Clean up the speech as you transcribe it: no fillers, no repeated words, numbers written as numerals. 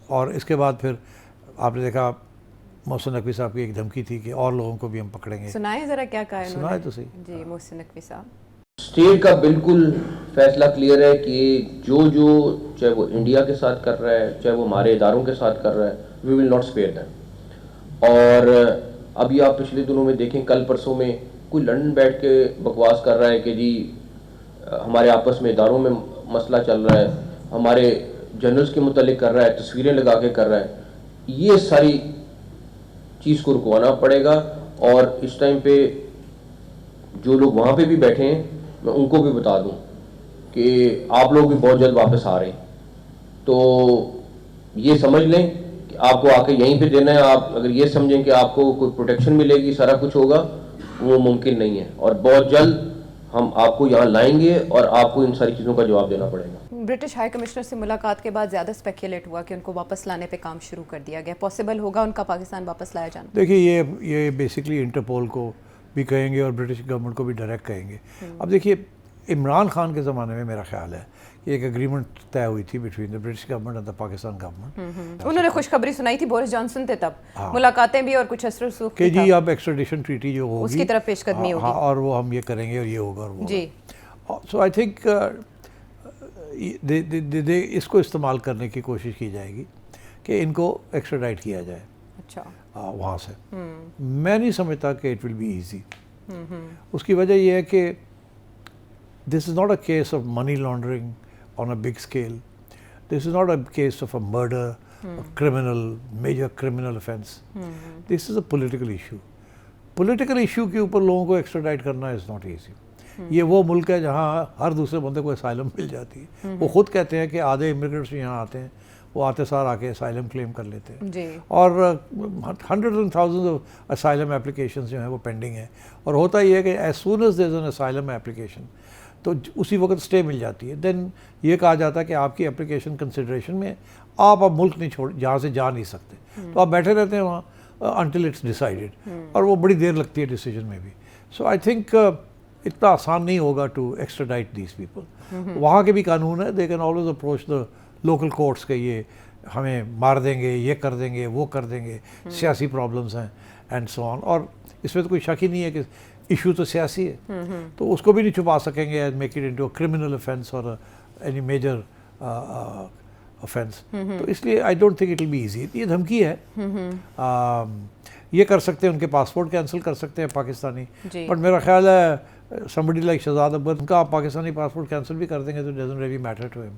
اور اس کے بعد پھر آپ نے دیکھا محسن نقوی صاحب کی ایک دھمکی تھی کہ اور لوگوں کو بھی ہم پکڑیں گے. سنائیں ذرا کیا کہا انہوں نے. سنائے تو صحیح. جی محسن نقوی صاحب. اسٹیٹ کا بالکل فیصلہ کلیئر ہے کہ جو چاہے وہ انڈیا کے ساتھ کر رہا ہے چاہے وہ ہمارے اداروں کے ساتھ کر رہا ہے وی ول ناٹ اسپیئر دیم. اور ابھی آپ پچھلے دنوں میں دیکھیں کل پرسوں میں کوئی لندن بیٹھ کے بکواس کر رہا ہے کہ جی ہمارے آپس میں اداروں میں مسئلہ چل رہا ہے, ہمارے جنرلز کے متعلق کر رہا ہے, تصویریں لگا کے کر رہا ہے. یہ ساری چیز کو رکوانا پڑے گا. اور اس ٹائم پہ جو لوگ وہاں پہ بھی بیٹھے ہیں میں ان کو بھی بتا دوں کہ آپ لوگ بھی بہت جلد واپس آ رہے ہیں, تو یہ سمجھ لیں کہ آپ کو آ کے یہیں پہ دینا ہے. آپ اگر یہ سمجھیں کہ آپ کو کوئی پروٹیکشن ملے گی سارا کچھ ہوگا, وہ ممکن نہیں ہے. اور بہت جلد ہم آپ کو یہاں لائیں گے اور آپ کو ان ساری چیزوں کا جواب دینا پڑے گا. برٹش ہائی کمشنر سے ملاقات کے بعد زیادہ اسپیکولیٹ ہوا کہ ان کو واپس لانے پہ کام شروع کر دیا گیا. پاسبل ہوگا ان کا پاکستان واپس لایا جانا؟ دیکھیے یہ بیسکلی انٹرپول کو بھی کہیں گے اور برٹش گورنمنٹ کو بھی ڈائریکٹ کہیں گے. اب دیکھیے عمران خان کے زمانے میں میرا خیال ہے کہ ایک اگریمنٹ طے ہوئی تھی between the British government and the Pakistan government. انہوں نے خوشخبری سنائی تھی, بورس جانسن تھے تب, ملاقاتیں بھی اور کچھ اثر رسوخ کہ جی اب ایکسٹریڈیشن ٹریٹی جو ہوگی اس کی طرف پیش قدمی ہوگی, اور وہ ہم یہ کریں گے اور یہ ہوگا اور وہ. جی سو آئی تھنک اس کو استعمال کرنے کی کوشش کی جائے گی کہ ان کو ایکسٹراڈائٹ کیا جائے. اچھا وہاں سے میں نہیں سمجھتا کہ اٹ ول بی ایزی. اس کی وجہ یہ ہے کہ this is not a case of money laundering on a big scale. This is not a case of a murder, criminal major criminal offense. This is a political issue. Political issue کے اوپر لوگوں کو ایکسٹراڈائٹ کرنا is not easy. یہ وہ ملک ہے جہاں ہر دوسرے بندے کو اسائلم مل جاتی ہے. وہ خود کہتے ہیں کہ آدھے امیگرینٹس یہاں آتے ہیں, وہ آتے سار آ کے اسائلم کلیم کر لیتے ہیں. جی اور hundred and thousand of asylum applications جو ہیں وہ پینڈنگ ہیں. اور ہوتا یہ ہے کہ as soon as there is an asylum application تو اسی وقت اسٹے مل جاتی ہے. دین یہ کہا جاتا ہے کہ آپ کی اپلیکیشن کنسیڈریشن میں, آپ اب ملک نہیں چھوڑ جہاں سے جا نہیں سکتے, تو آپ بیٹھے رہتے ہیں وہاں انٹل اٹس ڈیسائیڈڈ, اور وہ بڑی دیر لگتی ہے ڈیسیجن میں بھی. سو آئی تھنک اتنا آسان نہیں ہوگا ٹو ایکسٹراڈائٹ دیز پیپل. وہاں کے بھی قانون ہے, they can always approach the local courts کے یہ ہمیں مار دیں گے, یہ کر دیں گے, وہ کر دیں گے, سیاسی پرابلمس ہیں اینڈ سو آن. اور اس میں تو کوئی شک ہی نہیں ہے کہ ایشو تو سیاسی ہے, تو اس کو بھی نہیں چھپا سکیں گے and make it into a criminal offense اور اینی میجر offense. تو اس لیے I don't think it will be easy. یہ دھمکی ہے, یہ کر سکتے ہیں, ان کے پاسپورٹ کینسل کر سکتے ہیں پاکستانی, بٹ میرا خیال ہے somebody like شہزاد اکبر کا آپ پاکستانی پاسپورٹ کینسل بھی کر دیں گے تو it doesn't really matter to him.